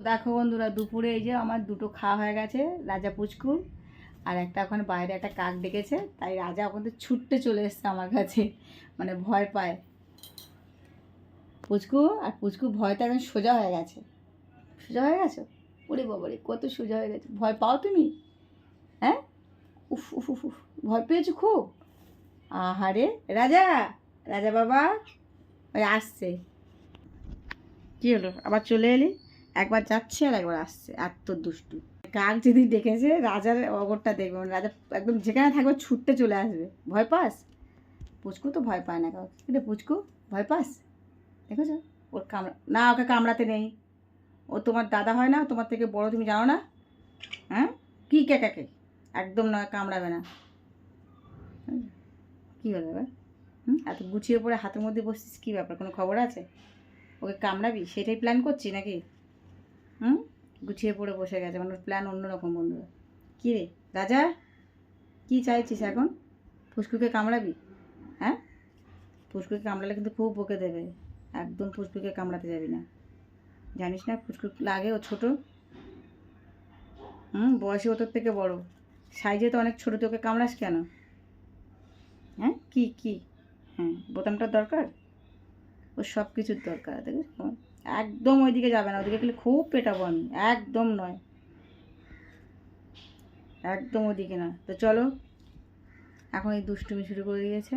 দেখো বন্ধুরা, দুপুরে এই যে আমার দুটো খাওয়া হয়ে গেছে, রাজা পুচকুর। আর একটা ওখানে বাইরে একটা কাক ডেকেছে, তাই রাজা ওখান থেকে ছুটতে চলে এসছে আমার কাছে, মানে ভয় পায় পুচকু। আর পুচকু ভয়টা এখন সোজা হয়ে গেছে। সোজা হয়ে গেছো? ওরে বাবারে, কত সোজা হয়ে গেছে! ভয় পাও তুমি? হ্যাঁ? উফ উফ উফ উফ, ভয় পেয়েছো খুব? আহারে রাজা, রাজা বাবা ওই আসছে। কী হলো, আবার চলে এলি? একবার যাচ্ছে আর একবার আসছে, এত দুষ্টু। কাক যদি দেখেছে রাজার অগরটা দেখবে, মানে রাজা একদম যেখানে থাকবে ছুটতে চলে আসবে। ভয় পাস? পুচকু তো ভয় পায় না কাউকে। কিন্তু পুচকু ভয় পাস? দেখেছো? ওর কামড়া না, ওকে কামড়াতে নেই। ও তোমার দাদা হয় না? তোমার থেকে বড়, তুমি জানো না? হ্যাঁ, কী ক্যাকাকে? একদম নয়, কামড়াবে না। কী হলো এবার? এত গুছিয়ে পড়ে হাতের মধ্যে বসছিস, কী ব্যাপার? কোনো খবর আছে? ওকে কামড়াবি সেটাই প্ল্যান করছি নাকি? গুছিয়ে পড়ে বসে গেছে, মানে প্ল্যান অন্যরকম। বন্ধুরা, কী রে রাজা, কী চাইছিস এখন? ফুসকুকে কামড়াবি? হ্যাঁ, ফুসকুকে কামড়ালে কিন্তু খুব বকে দেবে। একদম ফুসকুকে কামড়াতে যাবি না, জানিস না ফুসকু লাগে? ও ছোটো। বয়সে ও তোর থেকে বড়, সাইজে তো অনেক ছোটো। তোকে কামড়াস কেন? হ্যাঁ, কী কী? হ্যাঁ, বোতামটার দরকার? ওর সব কিছুর দরকার। দেখিস, একদম ওইদিকে যাবে না। ওইদিকে গেলে খুব পেটাবো আমি। একদম নয়, একদম ওদিকে না। তো চলো, এখন এই দুষ্টুমি শুরু করে দিয়েছে।